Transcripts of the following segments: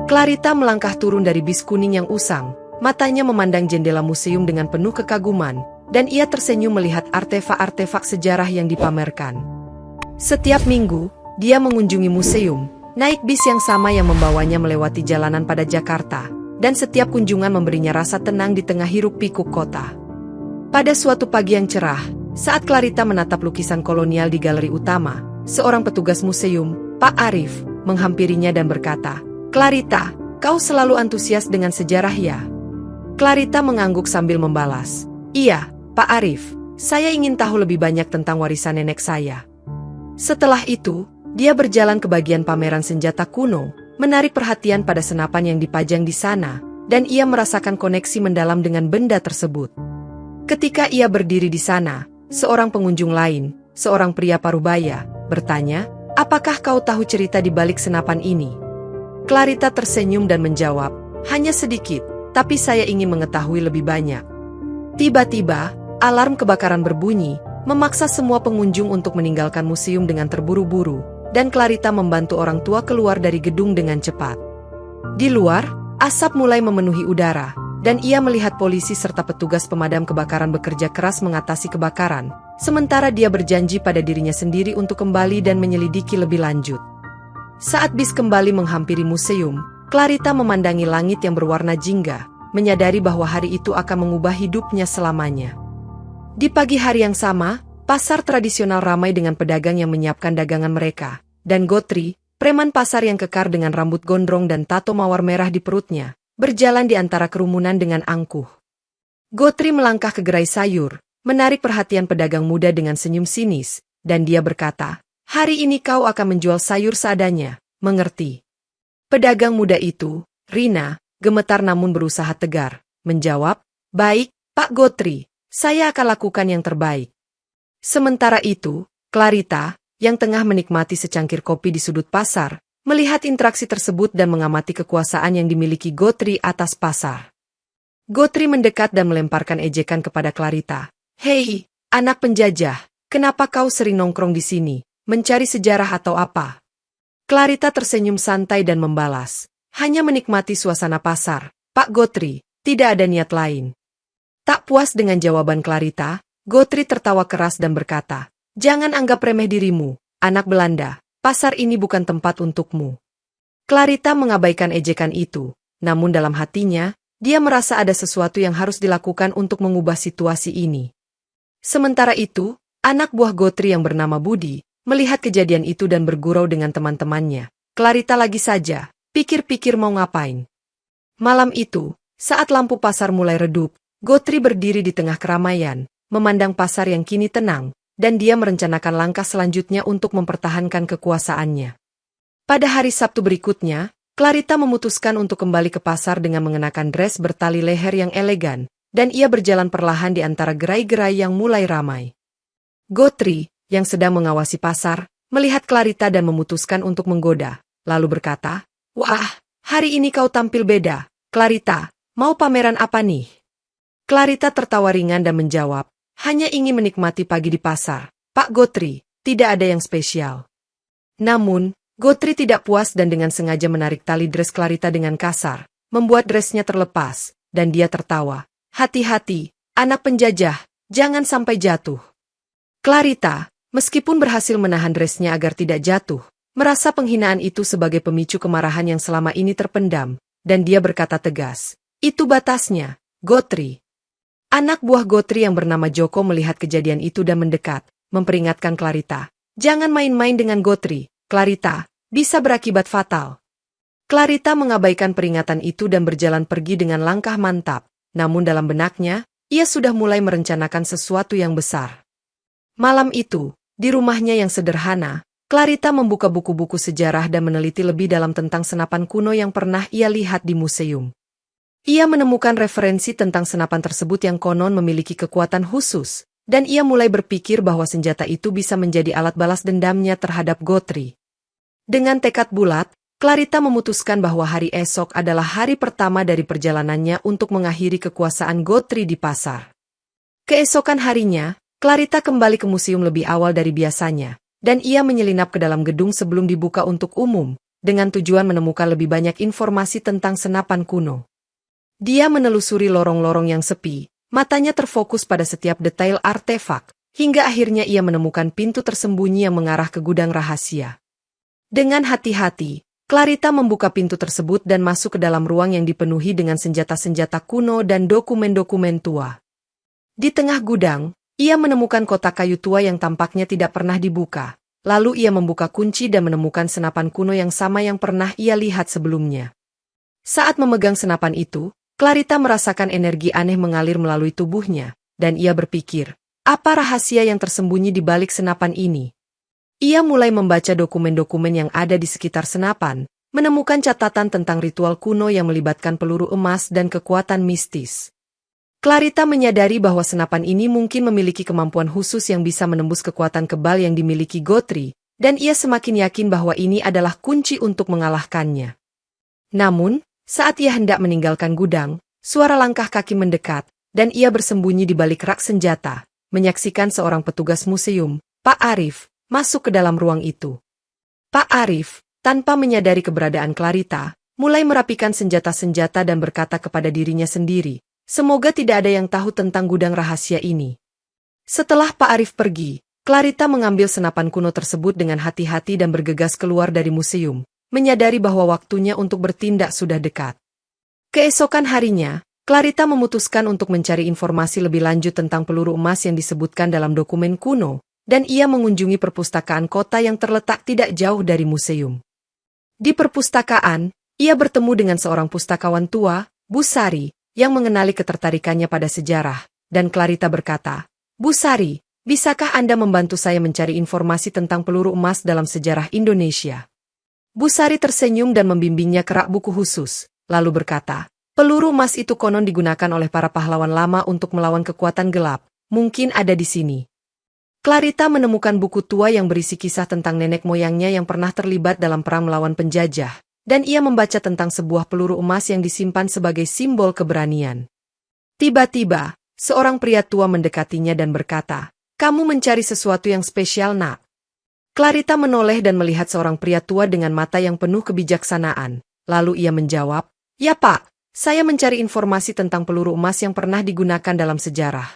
Clarita melangkah turun dari bis kuning yang usang, matanya memandang jendela museum dengan penuh kekaguman, dan ia tersenyum melihat artefak-artefak sejarah yang dipamerkan. Setiap minggu, dia mengunjungi museum, naik bis yang sama yang membawanya melewati jalanan pada Jakarta, dan setiap kunjungan memberinya rasa tenang di tengah hiruk-pikuk kota. Pada suatu pagi yang cerah, saat Clarita menatap lukisan kolonial di galeri utama, seorang petugas museum, Pak Arif, menghampirinya dan berkata, "Clarita, kau selalu antusias dengan sejarah ya?" Clarita mengangguk sambil membalas, "Iya, Pak Arif, saya ingin tahu lebih banyak tentang warisan nenek saya." Setelah itu, dia berjalan ke bagian pameran senjata kuno, menarik perhatian pada senapan yang dipajang di sana, dan ia merasakan koneksi mendalam dengan benda tersebut. Ketika ia berdiri di sana, seorang pengunjung lain, seorang pria parubaya, bertanya, "Apakah kau tahu cerita di balik senapan ini?" Clarita tersenyum dan menjawab, "Hanya sedikit, tapi saya ingin mengetahui lebih banyak." Tiba-tiba, alarm kebakaran berbunyi, memaksa semua pengunjung untuk meninggalkan museum dengan terburu-buru, dan Clarita membantu orang tua keluar dari gedung dengan cepat. Di luar, asap mulai memenuhi udara, dan ia melihat polisi serta petugas pemadam kebakaran bekerja keras mengatasi kebakaran, sementara dia berjanji pada dirinya sendiri untuk kembali dan menyelidiki lebih lanjut. Saat bis kembali menghampiri museum, Clarita memandangi langit yang berwarna jingga, menyadari bahwa hari itu akan mengubah hidupnya selamanya. Di pagi hari yang sama, pasar tradisional ramai dengan pedagang yang menyiapkan dagangan mereka, dan Gotri, preman pasar yang kekar dengan rambut gondrong dan tato mawar merah di perutnya, berjalan di antara kerumunan dengan angkuh. Gotri melangkah ke gerai sayur, menarik perhatian pedagang muda dengan senyum sinis, dan dia berkata, "Hari ini kau akan menjual sayur seadanya, mengerti?" Pedagang muda itu, Rina, gemetar namun berusaha tegar, menjawab, "Baik, Pak Gotri, saya akan lakukan yang terbaik." Sementara itu, Clarita, yang tengah menikmati secangkir kopi di sudut pasar, melihat interaksi tersebut dan mengamati kekuasaan yang dimiliki Gotri atas pasar. Gotri mendekat dan melemparkan ejekan kepada Clarita. "Hei, anak penjajah, kenapa kau sering nongkrong di sini, mencari sejarah atau apa?" Clarita tersenyum santai dan membalas, "Hanya menikmati suasana pasar, Pak Gotri, tidak ada niat lain." Tak puas dengan jawaban Clarita, Gotri tertawa keras dan berkata, "Jangan anggap remeh dirimu, anak Belanda, pasar ini bukan tempat untukmu." Clarita mengabaikan ejekan itu, namun dalam hatinya, dia merasa ada sesuatu yang harus dilakukan untuk mengubah situasi ini. Sementara itu, anak buah Gotri yang bernama Budi, melihat kejadian itu dan bergurau dengan teman-temannya. "Clarita lagi saja, pikir-pikir mau ngapain?" Malam itu, saat lampu pasar mulai redup, Gotri berdiri di tengah keramaian, memandang pasar yang kini tenang, dan dia merencanakan langkah selanjutnya untuk mempertahankan kekuasaannya. Pada hari Sabtu berikutnya, Clarita memutuskan untuk kembali ke pasar dengan mengenakan dres bertali leher yang elegan, dan ia berjalan perlahan di antara gerai-gerai yang mulai ramai. Gotri, yang sedang mengawasi pasar, melihat Clarita dan memutuskan untuk menggoda, lalu berkata, "Wah, hari ini kau tampil beda, Clarita, mau pameran apa nih?" Clarita tertawa ringan dan menjawab, "Hanya ingin menikmati pagi di pasar, Pak Gotri, tidak ada yang spesial." Namun, Gotri tidak puas dan dengan sengaja menarik tali dres Clarita dengan kasar, membuat dresnya terlepas, dan dia tertawa, "Hati-hati, anak penjajah, jangan sampai jatuh." Clarita, meskipun berhasil menahan dresnya agar tidak jatuh, merasa penghinaan itu sebagai pemicu kemarahan yang selama ini terpendam, dan dia berkata tegas, "Itu batasnya, Gotri." Anak buah Gotri yang bernama Joko melihat kejadian itu dan mendekat, memperingatkan Clarita, "Jangan main-main dengan Gotri, Clarita, bisa berakibat fatal." Clarita mengabaikan peringatan itu dan berjalan pergi dengan langkah mantap, namun dalam benaknya, ia sudah mulai merencanakan sesuatu yang besar. Malam itu, di rumahnya yang sederhana, Clarita membuka buku-buku sejarah dan meneliti lebih dalam tentang senapan kuno yang pernah ia lihat di museum. Ia menemukan referensi tentang senapan tersebut yang konon memiliki kekuatan khusus, dan ia mulai berpikir bahwa senjata itu bisa menjadi alat balas dendamnya terhadap Gotri. Dengan tekad bulat, Clarita memutuskan bahwa hari esok adalah hari pertama dari perjalanannya untuk mengakhiri kekuasaan Gotri di pasar. Keesokan harinya, Clarita kembali ke museum lebih awal dari biasanya, dan ia menyelinap ke dalam gedung sebelum dibuka untuk umum, dengan tujuan menemukan lebih banyak informasi tentang senapan kuno. Dia menelusuri lorong-lorong yang sepi, matanya terfokus pada setiap detail artefak, hingga akhirnya ia menemukan pintu tersembunyi yang mengarah ke gudang rahasia. Dengan hati-hati, Clarita membuka pintu tersebut dan masuk ke dalam ruang yang dipenuhi dengan senjata-senjata kuno dan dokumen-dokumen tua. Di tengah gudang, ia menemukan kotak kayu tua yang tampaknya tidak pernah dibuka. Lalu ia membuka kunci dan menemukan senapan kuno yang sama yang pernah ia lihat sebelumnya. Saat memegang senapan itu, Clarita merasakan energi aneh mengalir melalui tubuhnya, dan ia berpikir, apa rahasia yang tersembunyi di balik senapan ini? Ia mulai membaca dokumen-dokumen yang ada di sekitar senapan, menemukan catatan tentang ritual kuno yang melibatkan peluru emas dan kekuatan mistis. Clarita menyadari bahwa senapan ini mungkin memiliki kemampuan khusus yang bisa menembus kekuatan kebal yang dimiliki Gotri, dan ia semakin yakin bahwa ini adalah kunci untuk mengalahkannya. Namun, saat ia hendak meninggalkan gudang, suara langkah kaki mendekat, dan ia bersembunyi di balik rak senjata, menyaksikan seorang petugas museum, Pak Arif, masuk ke dalam ruang itu. Pak Arif, tanpa menyadari keberadaan Clarita, mulai merapikan senjata-senjata dan berkata kepada dirinya sendiri, semoga tidak ada yang tahu tentang gudang rahasia ini. Setelah Pak Arif pergi, Clarita mengambil senapan kuno tersebut dengan hati-hati dan bergegas keluar dari museum, menyadari bahwa waktunya untuk bertindak sudah dekat. Keesokan harinya, Clarita memutuskan untuk mencari informasi lebih lanjut tentang peluru emas yang disebutkan dalam dokumen kuno, dan ia mengunjungi perpustakaan kota yang terletak tidak jauh dari museum. Di perpustakaan, ia bertemu dengan seorang pustakawan tua, Bu Sari, yang mengenali ketertarikannya pada sejarah, dan Clarita berkata, Bu Sari, bisakah Anda membantu saya mencari informasi tentang peluru emas dalam sejarah Indonesia? Bu Sari tersenyum dan membimbingnya ke rak buku khusus, lalu berkata, peluru emas itu konon digunakan oleh para pahlawan lama untuk melawan kekuatan gelap, mungkin ada di sini. Clarita menemukan buku tua yang berisi kisah tentang nenek moyangnya yang pernah terlibat dalam perang melawan penjajah, dan ia membaca tentang sebuah peluru emas yang disimpan sebagai simbol keberanian. Tiba-tiba, seorang pria tua mendekatinya dan berkata, kamu mencari sesuatu yang spesial, nak? Clarita menoleh dan melihat seorang pria tua dengan mata yang penuh kebijaksanaan, lalu ia menjawab, ya Pak, saya mencari informasi tentang peluru emas yang pernah digunakan dalam sejarah.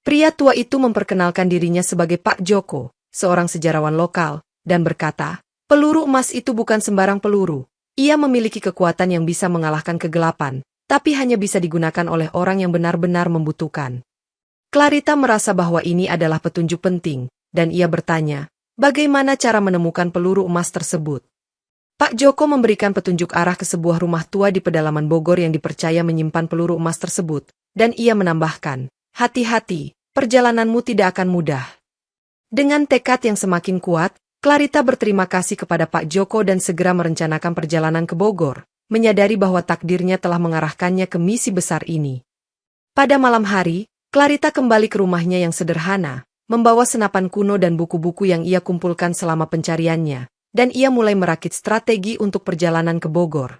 Pria tua itu memperkenalkan dirinya sebagai Pak Joko, seorang sejarawan lokal, dan berkata, peluru emas itu bukan sembarang peluru. Ia memiliki kekuatan yang bisa mengalahkan kegelapan, tapi hanya bisa digunakan oleh orang yang benar-benar membutuhkan. Clarita merasa bahwa ini adalah petunjuk penting, dan ia bertanya, bagaimana cara menemukan peluru emas tersebut? Pak Joko memberikan petunjuk arah ke sebuah rumah tua di pedalaman Bogor yang dipercaya menyimpan peluru emas tersebut, dan ia menambahkan, hati-hati, perjalananmu tidak akan mudah. Dengan tekad yang semakin kuat, Clarita berterima kasih kepada Pak Joko dan segera merencanakan perjalanan ke Bogor, menyadari bahwa takdirnya telah mengarahkannya ke misi besar ini. Pada malam hari, Clarita kembali ke rumahnya yang sederhana, membawa senapan kuno dan buku-buku yang ia kumpulkan selama pencariannya, dan ia mulai merakit strategi untuk perjalanan ke Bogor.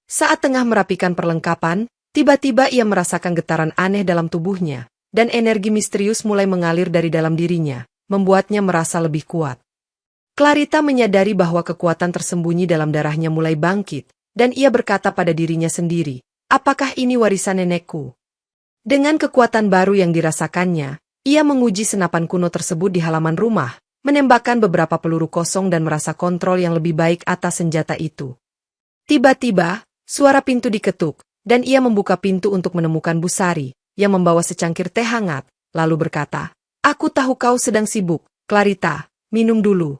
Saat tengah merapikan perlengkapan, tiba-tiba ia merasakan getaran aneh dalam tubuhnya, dan energi misterius mulai mengalir dari dalam dirinya, membuatnya merasa lebih kuat. Clarita menyadari bahwa kekuatan tersembunyi dalam darahnya mulai bangkit, dan ia berkata pada dirinya sendiri, apakah ini warisan nenekku? Dengan kekuatan baru yang dirasakannya, ia menguji senapan kuno tersebut di halaman rumah, menembakkan beberapa peluru kosong dan merasa kontrol yang lebih baik atas senjata itu. Tiba-tiba, suara pintu diketuk, dan ia membuka pintu untuk menemukan Bu Sari, yang membawa secangkir teh hangat, lalu berkata, aku tahu kau sedang sibuk, Clarita, minum dulu.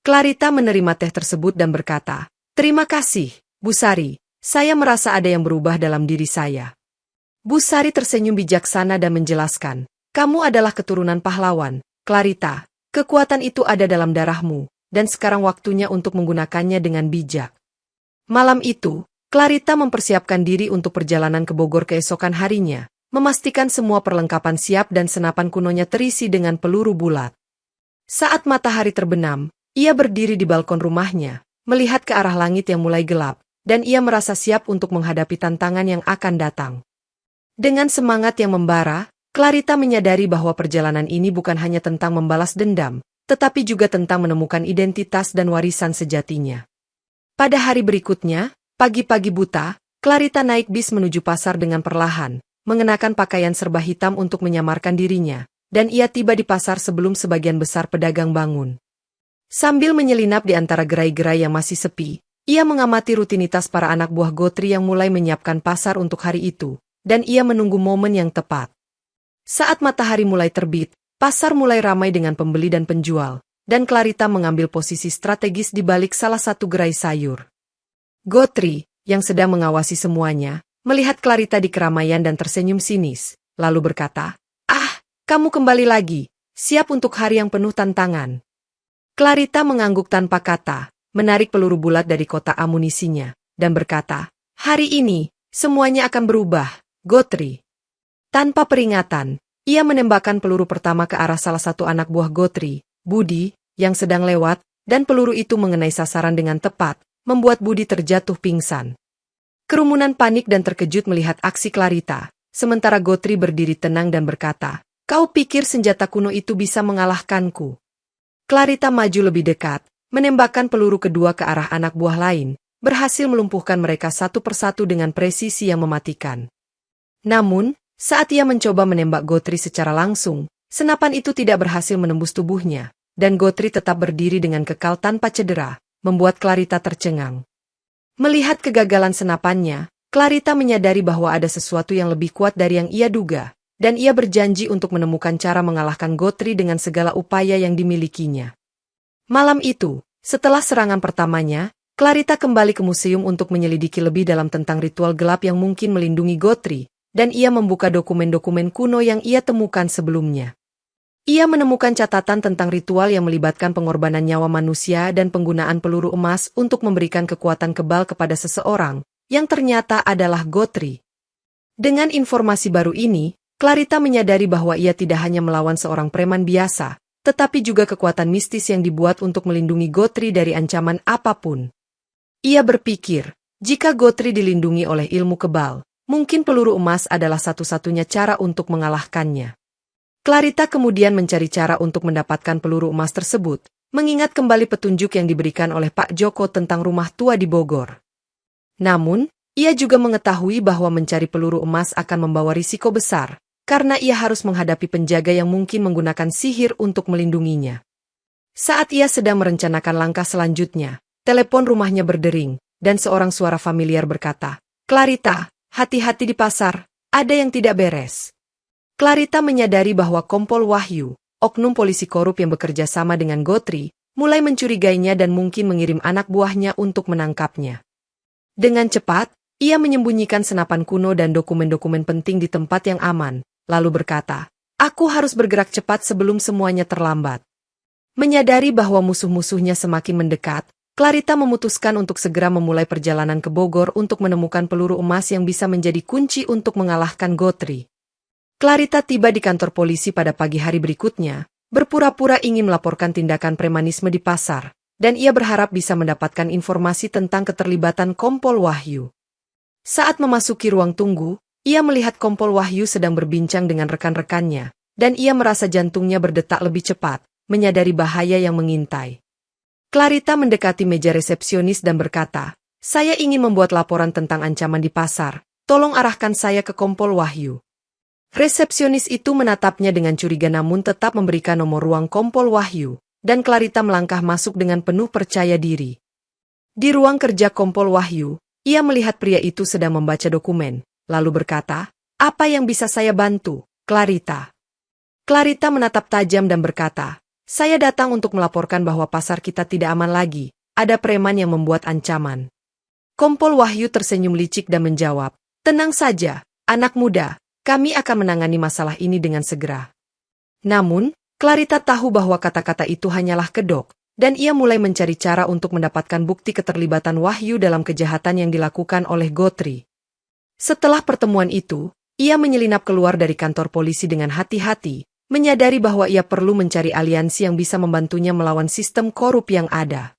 Clarita menerima teh tersebut dan berkata, terima kasih, Bu Sari, saya merasa ada yang berubah dalam diri saya. Bu Sari tersenyum bijaksana dan menjelaskan, kamu adalah keturunan pahlawan, Clarita, kekuatan itu ada dalam darahmu, dan sekarang waktunya untuk menggunakannya dengan bijak. Malam itu, Clarita mempersiapkan diri untuk perjalanan ke Bogor keesokan harinya, memastikan semua perlengkapan siap dan senapan kunonya terisi dengan peluru bulat. Saat matahari terbenam, ia berdiri di balkon rumahnya, melihat ke arah langit yang mulai gelap, dan ia merasa siap untuk menghadapi tantangan yang akan datang. Dengan semangat yang membara, Clarita menyadari bahwa perjalanan ini bukan hanya tentang membalas dendam, tetapi juga tentang menemukan identitas dan warisan sejatinya. Pada hari berikutnya, pagi-pagi buta, Clarita naik bis menuju pasar dengan perlahan, mengenakan pakaian serba hitam untuk menyamarkan dirinya, dan ia tiba di pasar sebelum sebagian besar pedagang bangun. Sambil menyelinap di antara gerai-gerai yang masih sepi, ia mengamati rutinitas para anak buah Gotri yang mulai menyiapkan pasar untuk hari itu, dan ia menunggu momen yang tepat. Saat matahari mulai terbit, pasar mulai ramai dengan pembeli dan penjual, dan Clarita mengambil posisi strategis di balik salah satu gerai sayur. Gotri, yang sedang mengawasi semuanya, melihat Clarita di keramaian dan tersenyum sinis, lalu berkata, "Ah, kamu kembali lagi, siap untuk hari yang penuh tantangan." Clarita mengangguk tanpa kata, menarik peluru bulat dari kotak amunisinya, dan berkata, "Hari ini, semuanya akan berubah, Gotri." Tanpa peringatan, ia menembakkan peluru pertama ke arah salah satu anak buah Gotri, Budi, yang sedang lewat, dan peluru itu mengenai sasaran dengan tepat, membuat Budi terjatuh pingsan. Kerumunan panik dan terkejut melihat aksi Clarita, sementara Gotri berdiri tenang dan berkata, "Kau pikir senjata kuno itu bisa mengalahkanku?" Clarita maju lebih dekat, menembakkan peluru kedua ke arah anak buah lain, berhasil melumpuhkan mereka satu persatu dengan presisi yang mematikan. Namun, saat ia mencoba menembak Gotri secara langsung, senapan itu tidak berhasil menembus tubuhnya, dan Gotri tetap berdiri dengan kekal tanpa cedera, membuat Clarita tercengang. Melihat kegagalan senapannya, Clarita menyadari bahwa ada sesuatu yang lebih kuat dari yang ia duga, dan ia berjanji untuk menemukan cara mengalahkan Gotri dengan segala upaya yang dimilikinya. Malam itu, setelah serangan pertamanya, Clarita kembali ke museum untuk menyelidiki lebih dalam tentang ritual gelap yang mungkin melindungi Gotri, dan ia membuka dokumen-dokumen kuno yang ia temukan sebelumnya. Ia menemukan catatan tentang ritual yang melibatkan pengorbanan nyawa manusia dan penggunaan peluru emas untuk memberikan kekuatan kebal kepada seseorang, yang ternyata adalah Gotri. Dengan informasi baru ini, Clarita menyadari bahwa ia tidak hanya melawan seorang preman biasa, tetapi juga kekuatan mistis yang dibuat untuk melindungi Gotri dari ancaman apapun. Ia berpikir, jika Gotri dilindungi oleh ilmu kebal, mungkin peluru emas adalah satu-satunya cara untuk mengalahkannya. Clarita kemudian mencari cara untuk mendapatkan peluru emas tersebut, mengingat kembali petunjuk yang diberikan oleh Pak Joko tentang rumah tua di Bogor. Namun, ia juga mengetahui bahwa mencari peluru emas akan membawa risiko besar, karena ia harus menghadapi penjaga yang mungkin menggunakan sihir untuk melindunginya. Saat ia sedang merencanakan langkah selanjutnya, telepon rumahnya berdering, dan seorang suara familiar berkata, "Clarita, hati-hati di pasar, ada yang tidak beres." Clarita menyadari bahwa Kompol Wahyu, oknum polisi korup yang bekerja sama dengan Gotri, mulai mencurigainya dan mungkin mengirim anak buahnya untuk menangkapnya. Dengan cepat, ia menyembunyikan senapan kuno dan dokumen-dokumen penting di tempat yang aman, lalu berkata, "Aku harus bergerak cepat sebelum semuanya terlambat." Menyadari bahwa musuh-musuhnya semakin mendekat, Clarita memutuskan untuk segera memulai perjalanan ke Bogor untuk menemukan peluru emas yang bisa menjadi kunci untuk mengalahkan Gotri. Clarita tiba di kantor polisi pada pagi hari berikutnya, berpura-pura ingin melaporkan tindakan premanisme di pasar, dan ia berharap bisa mendapatkan informasi tentang keterlibatan Kompol Wahyu. Saat memasuki ruang tunggu, ia melihat Kompol Wahyu sedang berbincang dengan rekan-rekannya, dan ia merasa jantungnya berdetak lebih cepat, menyadari bahaya yang mengintai. Clarita mendekati meja resepsionis dan berkata, "Saya ingin membuat laporan tentang ancaman di pasar, tolong arahkan saya ke Kompol Wahyu." Resepsionis itu menatapnya dengan curiga namun tetap memberikan nomor ruang Kompol Wahyu, dan Clarita melangkah masuk dengan penuh percaya diri. Di ruang kerja Kompol Wahyu, ia melihat pria itu sedang membaca dokumen, lalu berkata, "Apa yang bisa saya bantu, Clarita?" Clarita menatap tajam dan berkata, "Saya datang untuk melaporkan bahwa pasar kita tidak aman lagi, ada preman yang membuat ancaman." Kompol Wahyu tersenyum licik dan menjawab, "Tenang saja, anak muda. Kami akan menangani masalah ini dengan segera." Namun, Clarita tahu bahwa kata-kata itu hanyalah kedok, dan ia mulai mencari cara untuk mendapatkan bukti keterlibatan Wahyu dalam kejahatan yang dilakukan oleh Gotri. Setelah pertemuan itu, ia menyelinap keluar dari kantor polisi dengan hati-hati, menyadari bahwa ia perlu mencari aliansi yang bisa membantunya melawan sistem korup yang ada.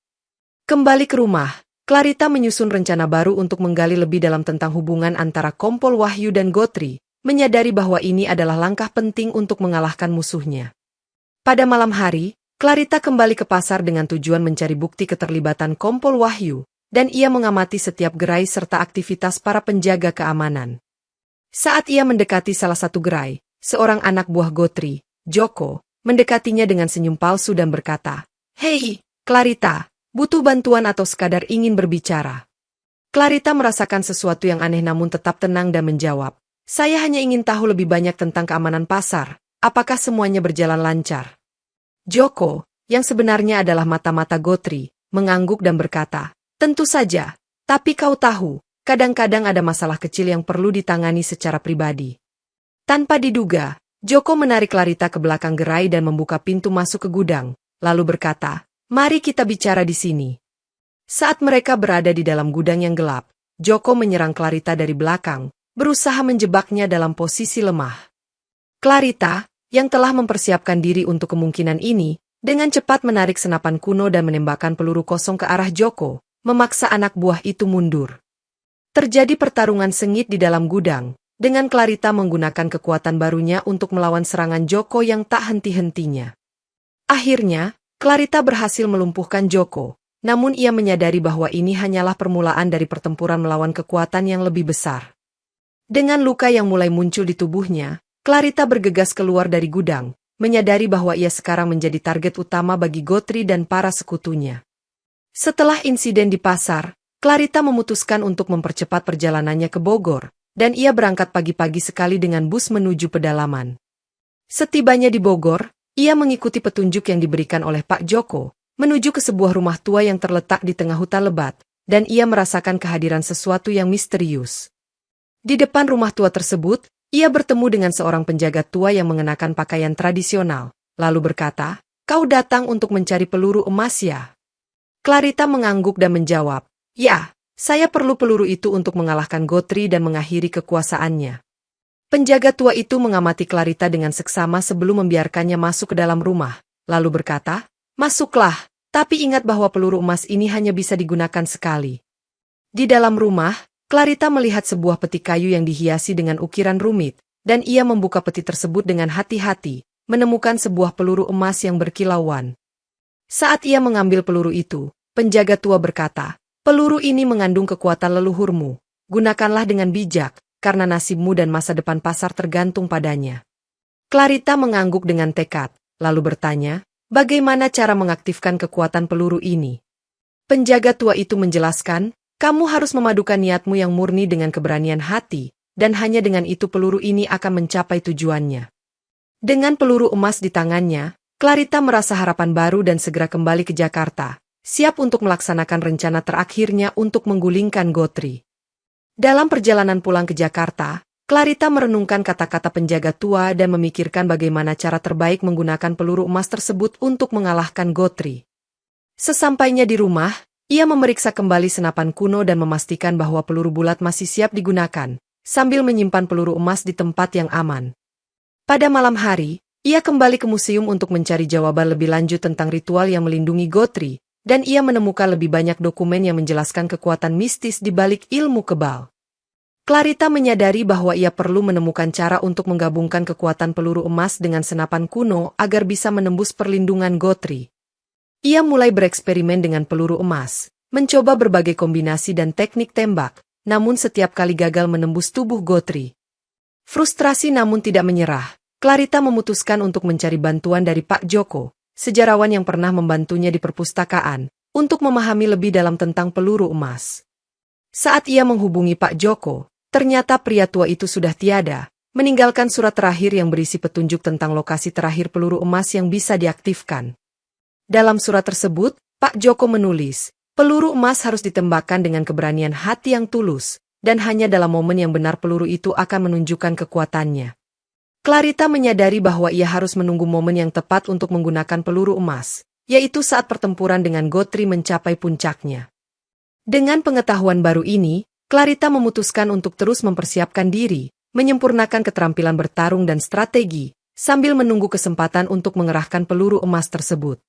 Kembali ke rumah, Clarita menyusun rencana baru untuk menggali lebih dalam tentang hubungan antara Kompol Wahyu dan Gotri, menyadari bahwa ini adalah langkah penting untuk mengalahkan musuhnya. Pada malam hari, Clarita kembali ke pasar dengan tujuan mencari bukti keterlibatan Kompol Wahyu, dan ia mengamati setiap gerai serta aktivitas para penjaga keamanan. Saat ia mendekati salah satu gerai, seorang anak buah Gotri, Joko, mendekatinya dengan senyum palsu dan berkata, "Hei, Clarita, butuh bantuan atau sekadar ingin berbicara?" Clarita merasakan sesuatu yang aneh namun tetap tenang dan menjawab, "Saya hanya ingin tahu lebih banyak tentang keamanan pasar, apakah semuanya berjalan lancar?" Joko, yang sebenarnya adalah mata-mata Gotri, mengangguk dan berkata, "Tentu saja, tapi kau tahu, kadang-kadang ada masalah kecil yang perlu ditangani secara pribadi." Tanpa diduga, Joko menarik Clarita ke belakang gerai dan membuka pintu masuk ke gudang, lalu berkata, "Mari kita bicara di sini." Saat mereka berada di dalam gudang yang gelap, Joko menyerang Clarita dari belakang, berusaha menjebaknya dalam posisi lemah. Clarita, yang telah mempersiapkan diri untuk kemungkinan ini, dengan cepat menarik senapan kuno dan menembakkan peluru kosong ke arah Joko, memaksa anak buah itu mundur. Terjadi pertarungan sengit di dalam gudang, dengan Clarita menggunakan kekuatan barunya untuk melawan serangan Joko yang tak henti-hentinya. Akhirnya, Clarita berhasil melumpuhkan Joko, namun ia menyadari bahwa ini hanyalah permulaan dari pertempuran melawan kekuatan yang lebih besar. Dengan luka yang mulai muncul di tubuhnya, Clarita bergegas keluar dari gudang, menyadari bahwa ia sekarang menjadi target utama bagi Gotri dan para sekutunya. Setelah insiden di pasar, Clarita memutuskan untuk mempercepat perjalanannya ke Bogor, dan ia berangkat pagi-pagi sekali dengan bus menuju pedalaman. Setibanya di Bogor, ia mengikuti petunjuk yang diberikan oleh Pak Joko, menuju ke sebuah rumah tua yang terletak di tengah hutan lebat, dan ia merasakan kehadiran sesuatu yang misterius. Di depan rumah tua tersebut, ia bertemu dengan seorang penjaga tua yang mengenakan pakaian tradisional, lalu berkata, "Kau datang untuk mencari peluru emas ya?" Clarita mengangguk dan menjawab, "Ya, saya perlu peluru itu untuk mengalahkan Gotri dan mengakhiri kekuasaannya." Penjaga tua itu mengamati Clarita dengan seksama sebelum membiarkannya masuk ke dalam rumah, lalu berkata, "Masuklah, tapi ingat bahwa peluru emas ini hanya bisa digunakan sekali." Di dalam rumah, Clarita melihat sebuah peti kayu yang dihiasi dengan ukiran rumit, dan ia membuka peti tersebut dengan hati-hati, menemukan sebuah peluru emas yang berkilauan. Saat ia mengambil peluru itu, penjaga tua berkata, "Peluru ini mengandung kekuatan leluhurmu, gunakanlah dengan bijak, karena nasibmu dan masa depan pasar tergantung padanya." Clarita mengangguk dengan tekad, lalu bertanya, "Bagaimana cara mengaktifkan kekuatan peluru ini?" Penjaga tua itu menjelaskan, "Kamu harus memadukan niatmu yang murni dengan keberanian hati, dan hanya dengan itu peluru ini akan mencapai tujuannya." Dengan peluru emas di tangannya, Clarita merasa harapan baru dan segera kembali ke Jakarta, siap untuk melaksanakan rencana terakhirnya untuk menggulingkan Gotri. Dalam perjalanan pulang ke Jakarta, Clarita merenungkan kata-kata penjaga tua dan memikirkan bagaimana cara terbaik menggunakan peluru emas tersebut untuk mengalahkan Gotri. Sesampainya di rumah, ia memeriksa kembali senapan kuno dan memastikan bahwa peluru bulat masih siap digunakan, sambil menyimpan peluru emas di tempat yang aman. Pada malam hari, ia kembali ke museum untuk mencari jawaban lebih lanjut tentang ritual yang melindungi Gotri, dan ia menemukan lebih banyak dokumen yang menjelaskan kekuatan mistis di balik ilmu kebal. Clarita menyadari bahwa ia perlu menemukan cara untuk menggabungkan kekuatan peluru emas dengan senapan kuno agar bisa menembus perlindungan Gotri. Ia mulai bereksperimen dengan peluru emas, mencoba berbagai kombinasi dan teknik tembak, namun setiap kali gagal menembus tubuh Gotri. Frustrasi namun tidak menyerah, Clarita memutuskan untuk mencari bantuan dari Pak Joko, sejarawan yang pernah membantunya di perpustakaan, untuk memahami lebih dalam tentang peluru emas. Saat ia menghubungi Pak Joko, ternyata pria tua itu sudah tiada, meninggalkan surat terakhir yang berisi petunjuk tentang lokasi terakhir peluru emas yang bisa diaktifkan. Dalam surat tersebut, Pak Joko menulis, peluru emas harus ditembakkan dengan keberanian hati yang tulus, dan hanya dalam momen yang benar peluru itu akan menunjukkan kekuatannya. Clarita menyadari bahwa ia harus menunggu momen yang tepat untuk menggunakan peluru emas, yaitu saat pertempuran dengan Gotri mencapai puncaknya. Dengan pengetahuan baru ini, Clarita memutuskan untuk terus mempersiapkan diri, menyempurnakan keterampilan bertarung dan strategi, sambil menunggu kesempatan untuk mengerahkan peluru emas tersebut.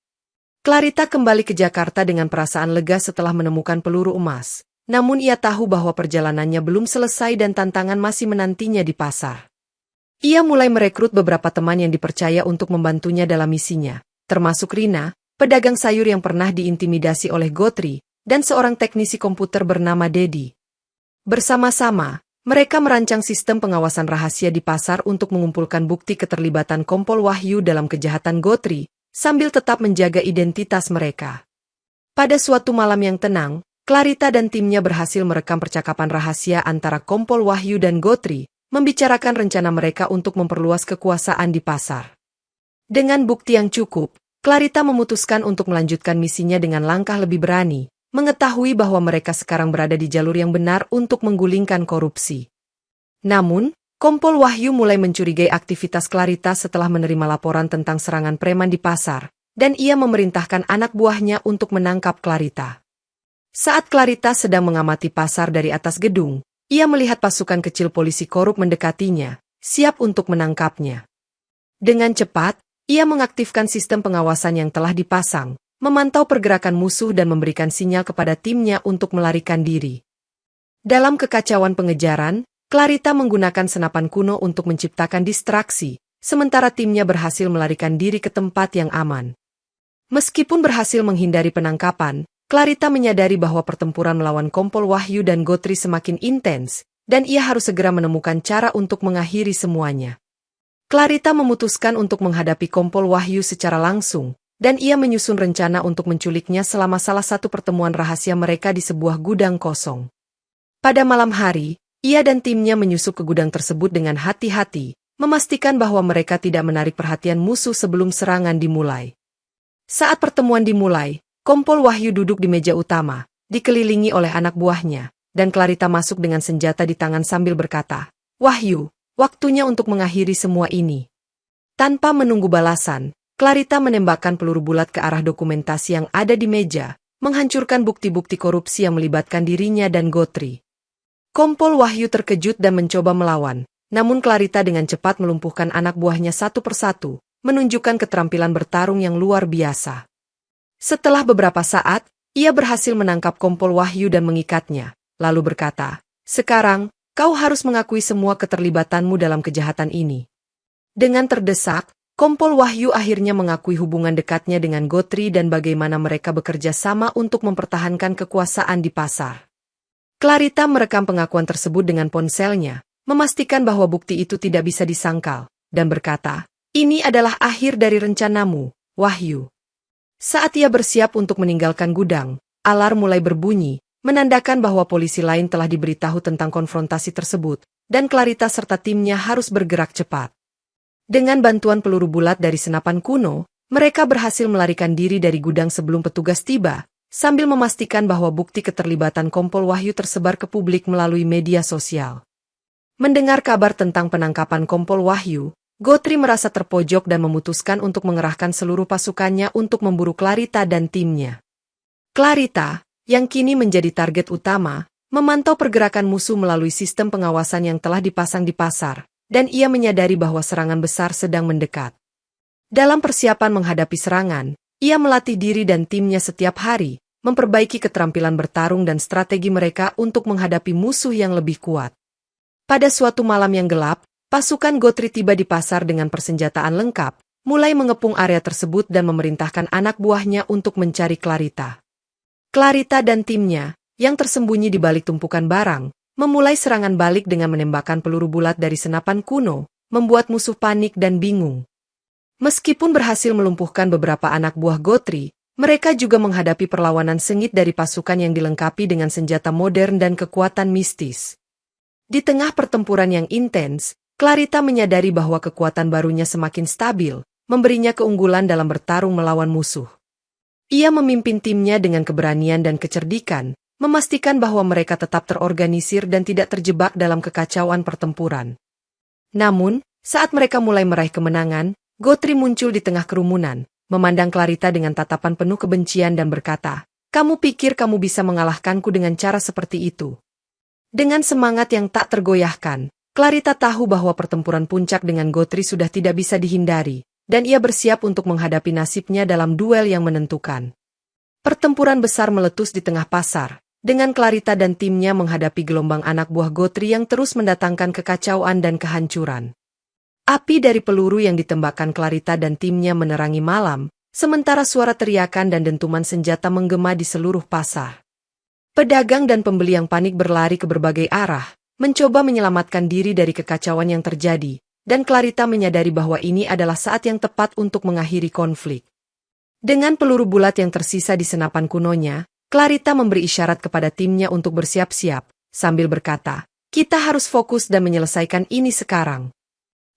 Clarita kembali ke Jakarta dengan perasaan lega setelah menemukan peluru emas, namun ia tahu bahwa perjalanannya belum selesai dan tantangan masih menantinya di pasar. Ia mulai merekrut beberapa teman yang dipercaya untuk membantunya dalam misinya, termasuk Rina, pedagang sayur yang pernah diintimidasi oleh Gotri, dan seorang teknisi komputer bernama Dedi. Bersama-sama, mereka merancang sistem pengawasan rahasia di pasar untuk mengumpulkan bukti keterlibatan Kompol Wahyu dalam kejahatan Gotri, sambil tetap menjaga identitas mereka. Pada suatu malam yang tenang, Clarita dan timnya berhasil merekam percakapan rahasia antara Kompol Wahyu dan Gotri, membicarakan rencana mereka untuk memperluas kekuasaan di pasar. Dengan bukti yang cukup, Clarita memutuskan untuk melanjutkan misinya dengan langkah lebih berani, mengetahui bahwa mereka sekarang berada di jalur yang benar untuk menggulingkan korupsi. Namun, Kompol Wahyu mulai mencurigai aktivitas Clarita setelah menerima laporan tentang serangan preman di pasar, dan ia memerintahkan anak buahnya untuk menangkap Clarita. Saat Clarita sedang mengamati pasar dari atas gedung, ia melihat pasukan kecil polisi korup mendekatinya, siap untuk menangkapnya. Dengan cepat, ia mengaktifkan sistem pengawasan yang telah dipasang, memantau pergerakan musuh dan memberikan sinyal kepada timnya untuk melarikan diri. Dalam kekacauan pengejaran, Clarita menggunakan senapan kuno untuk menciptakan distraksi, sementara timnya berhasil melarikan diri ke tempat yang aman. Meskipun berhasil menghindari penangkapan, Clarita menyadari bahwa pertempuran melawan Kompol Wahyu dan Gotri semakin intens, dan ia harus segera menemukan cara untuk mengakhiri semuanya. Clarita memutuskan untuk menghadapi Kompol Wahyu secara langsung, dan ia menyusun rencana untuk menculiknya selama salah satu pertemuan rahasia mereka di sebuah gudang kosong. Pada malam hari, ia dan timnya menyusup ke gudang tersebut dengan hati-hati, memastikan bahwa mereka tidak menarik perhatian musuh sebelum serangan dimulai. Saat pertemuan dimulai, Kompol Wahyu duduk di meja utama, dikelilingi oleh anak buahnya, dan Clarita masuk dengan senjata di tangan sambil berkata, "Wahyu, waktunya untuk mengakhiri semua ini." Tanpa menunggu balasan, Clarita menembakkan peluru bulat ke arah dokumentasi yang ada di meja, menghancurkan bukti-bukti korupsi yang melibatkan dirinya dan Gotri. Kompol Wahyu terkejut dan mencoba melawan, namun Clarita dengan cepat melumpuhkan anak buahnya satu persatu, menunjukkan keterampilan bertarung yang luar biasa. Setelah beberapa saat, ia berhasil menangkap Kompol Wahyu dan mengikatnya, lalu berkata, "Sekarang, kau harus mengakui semua keterlibatanmu dalam kejahatan ini." Dengan terdesak, Kompol Wahyu akhirnya mengakui hubungan dekatnya dengan Gotri dan bagaimana mereka bekerja sama untuk mempertahankan kekuasaan di pasar. Clarita merekam pengakuan tersebut dengan ponselnya, memastikan bahwa bukti itu tidak bisa disangkal, dan berkata, "Ini adalah akhir dari rencanamu, Wahyu." Saat ia bersiap untuk meninggalkan gudang, alarm mulai berbunyi, menandakan bahwa polisi lain telah diberitahu tentang konfrontasi tersebut, dan Clarita serta timnya harus bergerak cepat. Dengan bantuan peluru bulat dari senapan kuno, mereka berhasil melarikan diri dari gudang sebelum petugas tiba, sambil memastikan bahwa bukti keterlibatan Kompol Wahyu tersebar ke publik melalui media sosial. Mendengar kabar tentang penangkapan Kompol Wahyu, Gotri merasa terpojok dan memutuskan untuk mengerahkan seluruh pasukannya untuk memburu Clarita dan timnya. Clarita, yang kini menjadi target utama, memantau pergerakan musuh melalui sistem pengawasan yang telah dipasang di pasar, dan ia menyadari bahwa serangan besar sedang mendekat. Dalam persiapan menghadapi serangan, ia melatih diri dan timnya setiap hari, memperbaiki keterampilan bertarung dan strategi mereka untuk menghadapi musuh yang lebih kuat. Pada suatu malam yang gelap, pasukan Gotri tiba di pasar dengan persenjataan lengkap, mulai mengepung area tersebut dan memerintahkan anak buahnya untuk mencari Clarita. Clarita dan timnya, yang tersembunyi di balik tumpukan barang, memulai serangan balik dengan menembakkan peluru bulat dari senapan kuno, membuat musuh panik dan bingung. Meskipun berhasil melumpuhkan beberapa anak buah Gotri, mereka juga menghadapi perlawanan sengit dari pasukan yang dilengkapi dengan senjata modern dan kekuatan mistis. Di tengah pertempuran yang intens, Clarita menyadari bahwa kekuatan barunya semakin stabil, memberinya keunggulan dalam bertarung melawan musuh. Ia memimpin timnya dengan keberanian dan kecerdikan, memastikan bahwa mereka tetap terorganisir dan tidak terjebak dalam kekacauan pertempuran. Namun, saat mereka mulai meraih kemenangan, Gotri muncul di tengah kerumunan, memandang Clarita dengan tatapan penuh kebencian dan berkata, "Kamu pikir kamu bisa mengalahkanku dengan cara seperti itu?" Dengan semangat yang tak tergoyahkan, Clarita tahu bahwa pertempuran puncak dengan Gotri sudah tidak bisa dihindari, dan ia bersiap untuk menghadapi nasibnya dalam duel yang menentukan. Pertempuran besar meletus di tengah pasar, dengan Clarita dan timnya menghadapi gelombang anak buah Gotri yang terus mendatangkan kekacauan dan kehancuran. Api dari peluru yang ditembakkan Clarita dan timnya menerangi malam, sementara suara teriakan dan dentuman senjata menggema di seluruh pasar. Pedagang dan pembeli yang panik berlari ke berbagai arah, mencoba menyelamatkan diri dari kekacauan yang terjadi, dan Clarita menyadari bahwa ini adalah saat yang tepat untuk mengakhiri konflik. Dengan peluru bulat yang tersisa di senapan kunonya, Clarita memberi isyarat kepada timnya untuk bersiap-siap, sambil berkata, "Kita harus fokus dan menyelesaikan ini sekarang."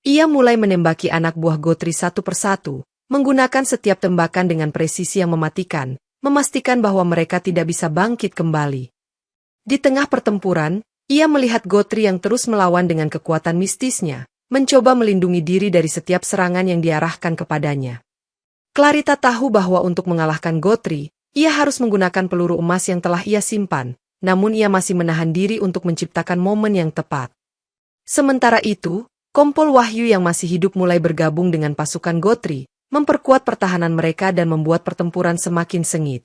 Ia mulai menembaki anak buah Gotri satu persatu, menggunakan setiap tembakan dengan presisi yang mematikan, memastikan bahwa mereka tidak bisa bangkit kembali. Di tengah pertempuran, ia melihat Gotri yang terus melawan dengan kekuatan mistisnya, mencoba melindungi diri dari setiap serangan yang diarahkan kepadanya. Clarita tahu bahwa untuk mengalahkan Gotri, ia harus menggunakan peluru emas yang telah ia simpan, namun ia masih menahan diri untuk menciptakan momen yang tepat. Sementara itu, Kompol Wahyu yang masih hidup mulai bergabung dengan pasukan Gotri, memperkuat pertahanan mereka dan membuat pertempuran semakin sengit.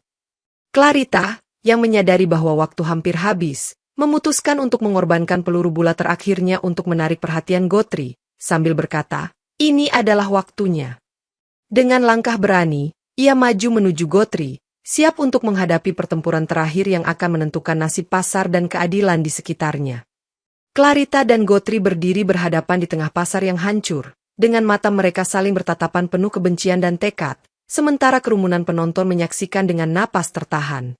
Clarita, yang menyadari bahwa waktu hampir habis, memutuskan untuk mengorbankan peluru bulat terakhirnya untuk menarik perhatian Gotri, sambil berkata, "Ini adalah waktunya." Dengan langkah berani, ia maju menuju Gotri, siap untuk menghadapi pertempuran terakhir yang akan menentukan nasib pasar dan keadilan di sekitarnya. Clarita dan Gotri berdiri berhadapan di tengah pasar yang hancur, dengan mata mereka saling bertatapan penuh kebencian dan tekad, sementara kerumunan penonton menyaksikan dengan napas tertahan.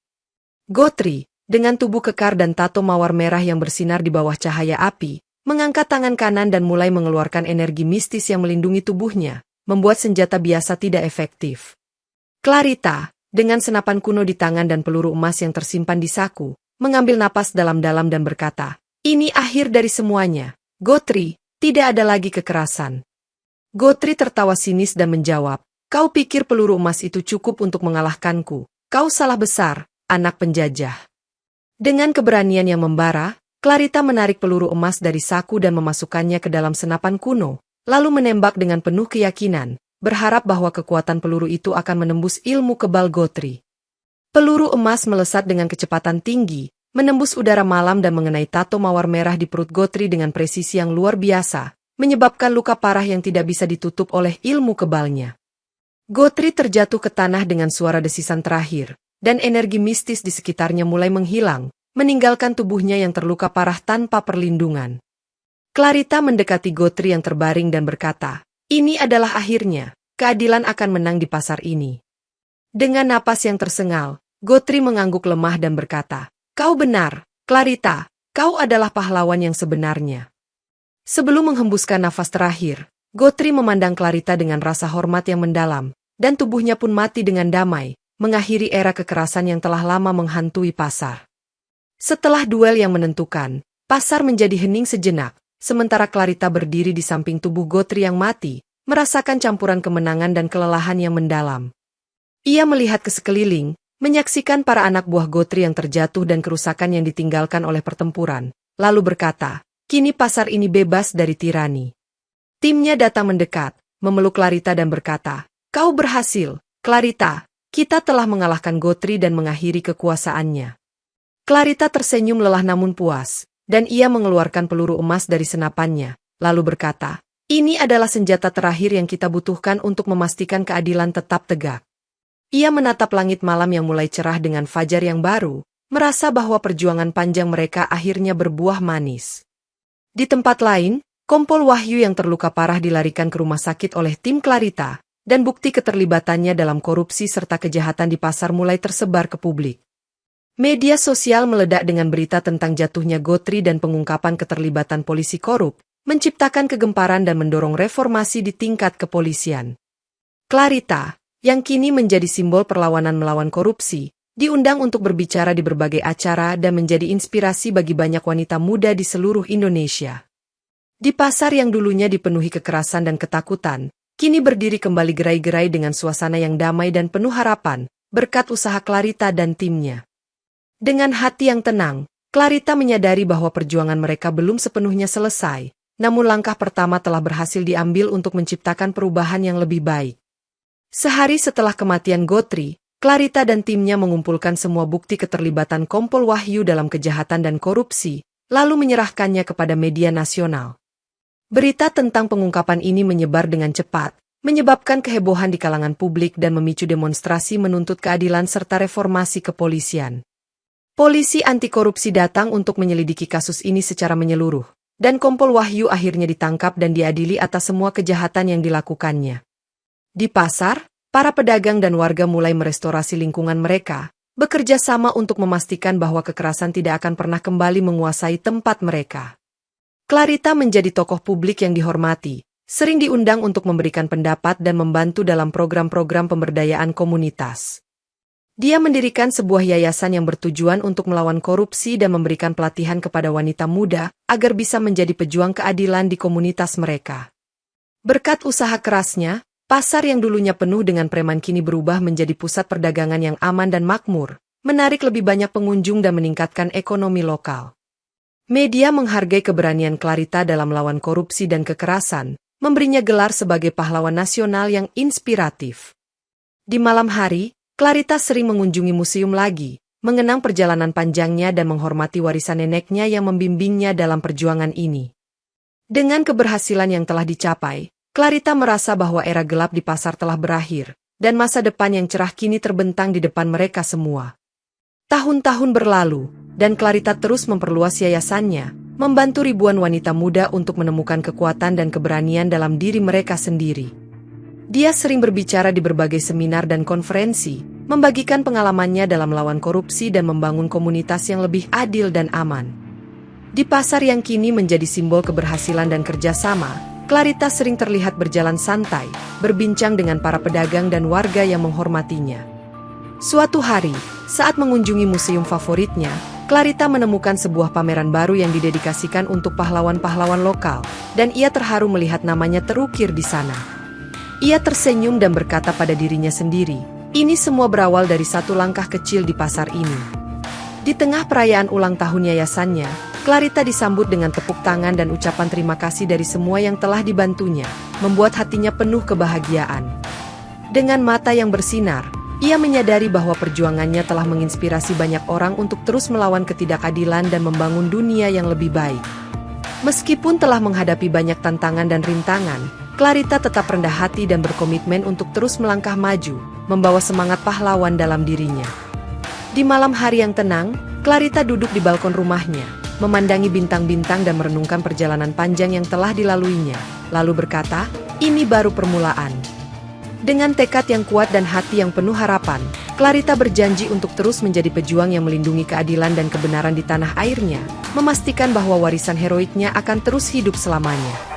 Gotri, dengan tubuh kekar dan tato mawar merah yang bersinar di bawah cahaya api, mengangkat tangan kanan dan mulai mengeluarkan energi mistis yang melindungi tubuhnya, membuat senjata biasa tidak efektif. Clarita, dengan senapan kuno di tangan dan peluru emas yang tersimpan di saku, mengambil napas dalam-dalam dan berkata, "Ini akhir dari semuanya, Gotri, tidak ada lagi kekerasan." Gotri tertawa sinis dan menjawab, "Kau pikir peluru emas itu cukup untuk mengalahkanku? Kau salah besar, anak penjajah." Dengan keberanian yang membara, Clarita menarik peluru emas dari saku dan memasukkannya ke dalam senapan kuno, lalu menembak dengan penuh keyakinan, berharap bahwa kekuatan peluru itu akan menembus ilmu kebal Gotri. Peluru emas melesat dengan kecepatan tinggi, menembus udara malam dan mengenai tato mawar merah di perut Gotri dengan presisi yang luar biasa, menyebabkan luka parah yang tidak bisa ditutup oleh ilmu kebalnya. Gotri terjatuh ke tanah dengan suara desisan terakhir, dan energi mistis di sekitarnya mulai menghilang, meninggalkan tubuhnya yang terluka parah tanpa perlindungan. Clarita mendekati Gotri yang terbaring dan berkata, "Ini adalah akhirnya, keadilan akan menang di pasar ini." Dengan napas yang tersengal, Gotri mengangguk lemah dan berkata, "Kau benar, Clarita, kau adalah pahlawan yang sebenarnya." Sebelum menghembuskan nafas terakhir, Gotri memandang Clarita dengan rasa hormat yang mendalam, dan tubuhnya pun mati dengan damai, mengakhiri era kekerasan yang telah lama menghantui pasar. Setelah duel yang menentukan, pasar menjadi hening sejenak, sementara Clarita berdiri di samping tubuh Gotri yang mati, merasakan campuran kemenangan dan kelelahan yang mendalam. Ia melihat ke sekeliling, menyaksikan para anak buah Gotri yang terjatuh dan kerusakan yang ditinggalkan oleh pertempuran, lalu berkata, "Kini pasar ini bebas dari tirani." Timnya datang mendekat, memeluk Clarita dan berkata, "Kau berhasil, Clarita, kita telah mengalahkan Gotri dan mengakhiri kekuasaannya." Clarita tersenyum lelah namun puas, dan ia mengeluarkan peluru emas dari senapannya, lalu berkata, "Ini adalah senjata terakhir yang kita butuhkan untuk memastikan keadilan tetap tegak." Ia menatap langit malam yang mulai cerah dengan fajar yang baru, merasa bahwa perjuangan panjang mereka akhirnya berbuah manis. Di tempat lain, Kompol Wahyu yang terluka parah dilarikan ke rumah sakit oleh tim Clarita, dan bukti keterlibatannya dalam korupsi serta kejahatan di pasar mulai tersebar ke publik. Media sosial meledak dengan berita tentang jatuhnya Gotri dan pengungkapan keterlibatan polisi korup, menciptakan kegemparan dan mendorong reformasi di tingkat kepolisian. Clarita, yang kini menjadi simbol perlawanan melawan korupsi, diundang untuk berbicara di berbagai acara dan menjadi inspirasi bagi banyak wanita muda di seluruh Indonesia. Di pasar yang dulunya dipenuhi kekerasan dan ketakutan, kini berdiri kembali gerai-gerai dengan suasana yang damai dan penuh harapan, berkat usaha Clarita dan timnya. Dengan hati yang tenang, Clarita menyadari bahwa perjuangan mereka belum sepenuhnya selesai, namun langkah pertama telah berhasil diambil untuk menciptakan perubahan yang lebih baik. Sehari setelah kematian Gotri, Clarita dan timnya mengumpulkan semua bukti keterlibatan Kompol Wahyu dalam kejahatan dan korupsi, lalu menyerahkannya kepada media nasional. Berita tentang pengungkapan ini menyebar dengan cepat, menyebabkan kehebohan di kalangan publik dan memicu demonstrasi menuntut keadilan serta reformasi kepolisian. Polisi anti korupsi datang untuk menyelidiki kasus ini secara menyeluruh, dan Kompol Wahyu akhirnya ditangkap dan diadili atas semua kejahatan yang dilakukannya. Di pasar, para pedagang dan warga mulai merestorasi lingkungan mereka, bekerja sama untuk memastikan bahwa kekerasan tidak akan pernah kembali menguasai tempat mereka. Clarita menjadi tokoh publik yang dihormati, sering diundang untuk memberikan pendapat dan membantu dalam program-program pemberdayaan komunitas. Dia mendirikan sebuah yayasan yang bertujuan untuk melawan korupsi dan memberikan pelatihan kepada wanita muda agar bisa menjadi pejuang keadilan di komunitas mereka. Berkat usaha kerasnya, pasar yang dulunya penuh dengan preman kini berubah menjadi pusat perdagangan yang aman dan makmur, menarik lebih banyak pengunjung dan meningkatkan ekonomi lokal. Media menghargai keberanian Clarita dalam melawan korupsi dan kekerasan, memberinya gelar sebagai pahlawan nasional yang inspiratif. Di malam hari, Clarita sering mengunjungi museum lagi, mengenang perjalanan panjangnya dan menghormati warisan neneknya yang membimbingnya dalam perjuangan ini. Dengan keberhasilan yang telah dicapai, Clarita merasa bahwa era gelap di pasar telah berakhir, dan masa depan yang cerah kini terbentang di depan mereka semua. Tahun-tahun berlalu, dan Clarita terus memperluas yayasannya, membantu ribuan wanita muda untuk menemukan kekuatan dan keberanian dalam diri mereka sendiri. Dia sering berbicara di berbagai seminar dan konferensi, membagikan pengalamannya dalam melawan korupsi dan membangun komunitas yang lebih adil dan aman. Di pasar yang kini menjadi simbol keberhasilan dan kerjasama, Clarita sering terlihat berjalan santai, berbincang dengan para pedagang dan warga yang menghormatinya. Suatu hari, saat mengunjungi museum favoritnya, Clarita menemukan sebuah pameran baru yang didedikasikan untuk pahlawan-pahlawan lokal, dan ia terharu melihat namanya terukir di sana. Ia tersenyum dan berkata pada dirinya sendiri, ini semua berawal dari satu langkah kecil di pasar ini. Di tengah perayaan ulang tahun yayasannya, Clarita disambut dengan tepuk tangan dan ucapan terima kasih dari semua yang telah dibantunya, membuat hatinya penuh kebahagiaan. Dengan mata yang bersinar, ia menyadari bahwa perjuangannya telah menginspirasi banyak orang untuk terus melawan ketidakadilan dan membangun dunia yang lebih baik. Meskipun telah menghadapi banyak tantangan dan rintangan, Clarita tetap rendah hati dan berkomitmen untuk terus melangkah maju, membawa semangat pahlawan dalam dirinya. Di malam hari yang tenang, Clarita duduk di balkon rumahnya, memandangi bintang-bintang dan merenungkan perjalanan panjang yang telah dilaluinya, lalu berkata, ini baru permulaan. Dengan tekad yang kuat dan hati yang penuh harapan, Clarita berjanji untuk terus menjadi pejuang yang melindungi keadilan dan kebenaran di tanah airnya, memastikan bahwa warisan heroiknya akan terus hidup selamanya.